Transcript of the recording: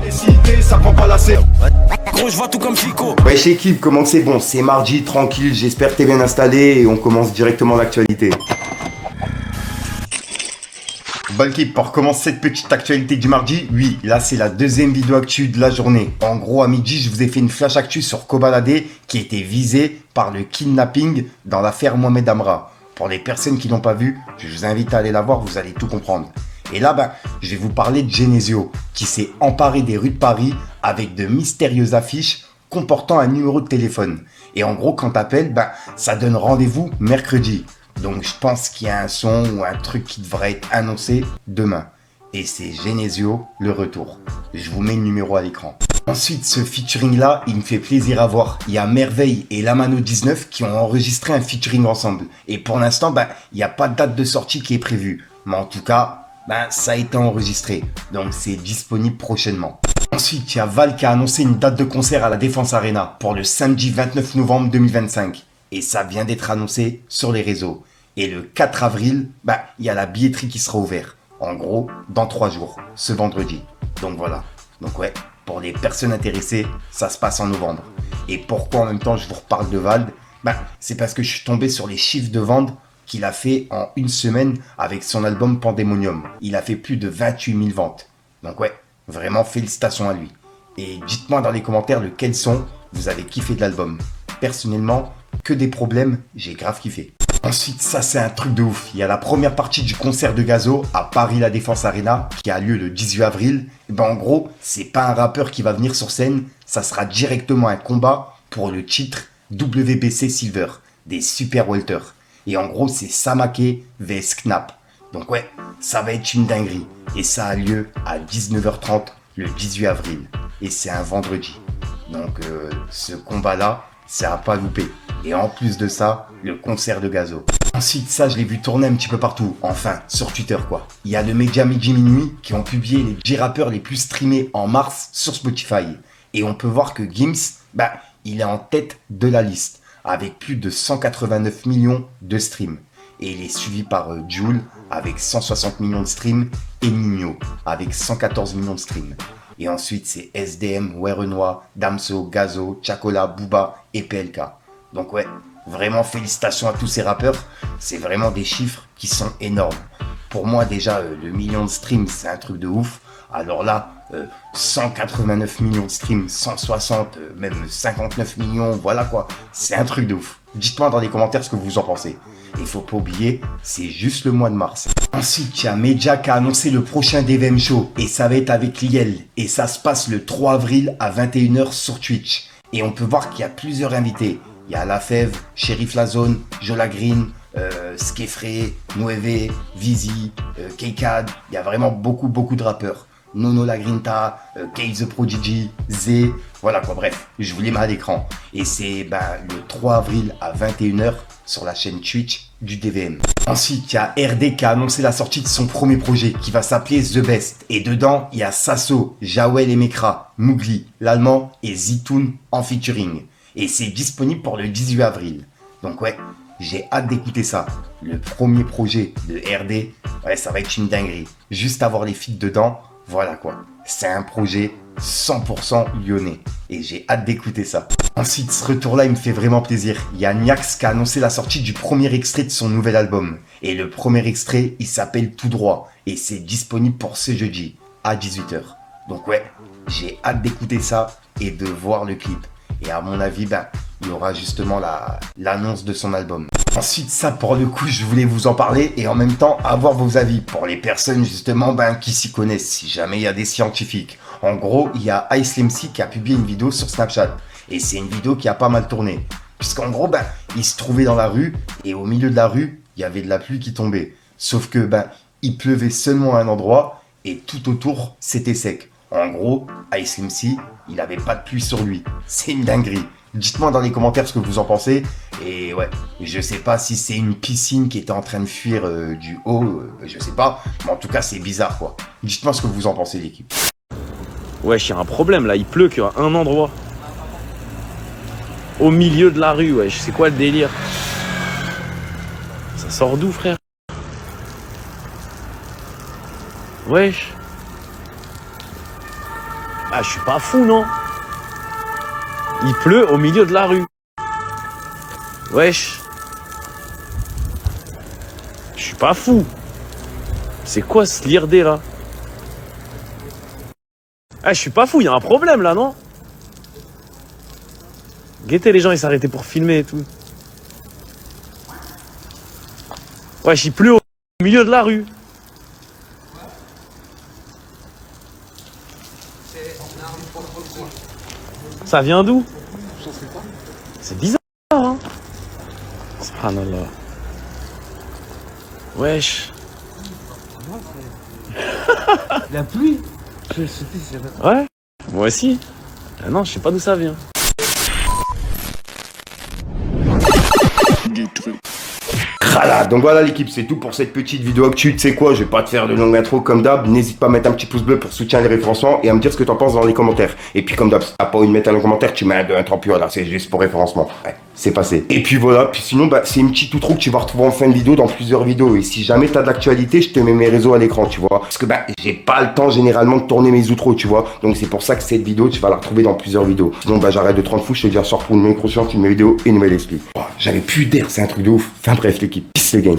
Ça prend pas la serre. Gros, je vois tout comme Chico. Wesh équipe, comment c'est bon? C'est mardi, tranquille, j'espère que t'es bien installé et on commence directement l'actualité. Bon équipe, pour commencer cette petite actualité du mardi, oui, là c'est la deuxième vidéo actu de la journée. En gros, à midi, je vous ai fait une flash actu sur Kobalade qui était visé par le kidnapping dans l'affaire Mohamed Amra. Pour les personnes qui l'ont pas vu, je vous invite à aller la voir, vous allez tout comprendre. Et là, je vais vous parler de Genesio, qui s'est emparé des rues de Paris avec de mystérieuses affiches comportant un numéro de téléphone. Et en gros, quand t'appelles, ça donne rendez-vous mercredi. Donc je pense qu'il y a un son ou un truc qui devrait être annoncé demain. Et c'est Genesio, le retour. Je vous mets le numéro à l'écran. Ensuite, ce featuring-là, il me fait plaisir à voir. Il y a Merveille et Lamano19 qui ont enregistré un featuring ensemble. Et pour l'instant, il n'y a pas de date de sortie qui est prévue. Mais en tout cas, ça a été enregistré. Donc c'est disponible prochainement. Ensuite, il y a Val qui a annoncé une date de concert à la Défense Arena pour le samedi 29 novembre 2025. Et ça vient d'être annoncé sur les réseaux. Et le 4 avril, il y a la billetterie qui sera ouverte. En gros, dans 3 jours, ce vendredi. Donc voilà. Donc ouais, pour les personnes intéressées, ça se passe en novembre. Et pourquoi en même temps je vous reparle de Vald? C'est parce que je suis tombé sur les chiffres de vente qu'il a fait en une semaine avec son album Pandemonium. Il a fait plus de 28 000 ventes. Donc ouais, vraiment félicitations à lui. Et dites-moi dans les commentaires lequel son vous avez kiffé de l'album. Personnellement, que des problèmes, j'ai grave kiffé. Ensuite, ça c'est un truc de ouf. Il y a la première partie du concert de Gazo à Paris La Défense Arena qui a lieu le 18 avril. Et en gros, c'est pas un rappeur qui va venir sur scène, ça sera directement un combat pour le titre WBC Silver des Super Welter. Et en gros, c'est Samake vs Knap. Donc ouais, ça va être une dinguerie. Et ça a lieu à 19h30 le 18 avril. Et c'est un vendredi. Donc ce combat-là, ça a pas loupé. Et en plus de ça, le concert de Gazo. Ensuite, ça, je l'ai vu tourner un petit peu partout. Enfin, sur Twitter, quoi. Il y a le média Midi Minuit qui ont publié les 10 rappeurs les plus streamés en mars sur Spotify. Et on peut voir que Gims, il est en tête de la liste, avec plus de 189 millions de streams. Et il est suivi par Jul, avec 160 millions de streams, et Nino, avec 114 millions de streams. Et ensuite, c'est SDM, Werenoi, Damso, Gazo, Chacola, Booba et PLK. Donc ouais, vraiment félicitations à tous ces rappeurs. C'est vraiment des chiffres qui sont énormes. Pour moi déjà, le million de streams, c'est un truc de ouf. Alors là, 189 millions de streams, 160, même 59 millions, voilà quoi. C'est un truc de ouf. Dites-moi dans les commentaires ce que vous en pensez. Il faut pas oublier, c'est juste le mois de mars. Ensuite, il y a Medja qui a annoncé le prochain DVM Show. Et ça va être avec Liel. Et ça se passe le 3 avril à 21h sur Twitch. Et on peut voir qu'il y a plusieurs invités. Il y a La Fève, Sheriff La Zone, Jola Green, Skefré, Nueve, Vizi, K-Cad. Il y a vraiment beaucoup de rappeurs. Nono La Grinta, Kay the Prodigy, Zé, voilà quoi, bref, je vous les mets à l'écran. Et c'est le 3 avril à 21h sur la chaîne Twitch du DVM. Ensuite, il y a RD qui a annoncé la sortie de son premier projet qui va s'appeler The Best. Et dedans, il y a Sasso, Jawel et Mekra, Mougli, l'allemand et Zitoun en featuring. Et c'est disponible pour le 18 avril. Donc ouais, j'ai hâte d'écouter ça. Le premier projet de RD, ouais, ça va être une dinguerie. Juste avoir les feats dedans, voilà quoi. C'est un projet 100% lyonnais. Et j'ai hâte d'écouter ça. Ensuite, ce retour-là, il me fait vraiment plaisir. Il y a Niax qui a annoncé la sortie du premier extrait de son nouvel album. Et le premier extrait, il s'appelle Tout Droit. Et c'est disponible pour ce jeudi, à 18h. Donc ouais, j'ai hâte d'écouter ça et de voir le clip. Et à mon avis, il y aura justement l'annonce de son album. Ensuite, ça pour le coup, je voulais vous en parler et en même temps avoir vos avis pour les personnes justement qui s'y connaissent, si jamais il y a des scientifiques. En gros, il y a iSlimC qui a publié une vidéo sur Snapchat et c'est une vidéo qui a pas mal tourné. Puisqu'en gros, il se trouvait dans la rue et au milieu de la rue, il y avait de la pluie qui tombait. Sauf que il pleuvait seulement à un endroit et tout autour, c'était sec. En gros, iSlimC, il n'avait pas de pluie sur lui. C'est une dinguerie. Dites-moi dans les commentaires ce que vous en pensez. Et ouais, je sais pas si c'est une piscine qui était en train de fuir du haut, je sais pas. Mais en tout cas, c'est bizarre quoi. Dites-moi ce que vous en pensez l'équipe. Wesh, y a un problème là, il pleut qu'à un endroit. Au milieu de la rue, wesh, c'est quoi le délire? Ça sort d'où, frère? Wesh. Ah, je suis pas fou, non? Il pleut au milieu de la rue. Wesh. Je suis pas fou. C'est quoi ce lirdé là? Ah, je suis pas fou, il y a un problème là, non? Guettez, les gens, ils s'arrêtaient pour filmer et tout. Wesh, il pleut au milieu de la rue. Ça vient d'où? C'est bizarre, hein? Subhanallah. Wesh. La pluie. Ouais, moi aussi. Ah non, je sais pas d'où ça vient. Voilà, donc voilà l'équipe, c'est tout pour cette petite vidéo actu. Tu sais quoi, je vais pas te faire de longue intro comme d'hab. N'hésite pas à mettre un petit pouce bleu pour soutenir les référencements et à me dire ce que t'en penses dans les commentaires. Et puis comme d'hab, si t'as pas envie de mettre un commentaire, tu mets un 2, un 3, là, c'est juste pour référencement. Ouais, c'est passé. Et puis voilà, puis sinon, bah, c'est une petite outro que tu vas retrouver en fin de vidéo dans plusieurs vidéos. Et si jamais t'as de l'actualité, je te mets mes réseaux à l'écran, tu vois. Parce que bah, j'ai pas le temps généralement de tourner mes outros, tu vois. Donc c'est pour ça que cette vidéo, tu vas la retrouver dans plusieurs vidéos. Sinon, bah, j'arrête de 30 fous, je te dis à soir pour une nouvelle conscience, une nouvelle vidéo et une nouvelle explique. Oh, j'avais plus d'air, c'est un truc de ouf. Enfin bref l'équipe, peace le game.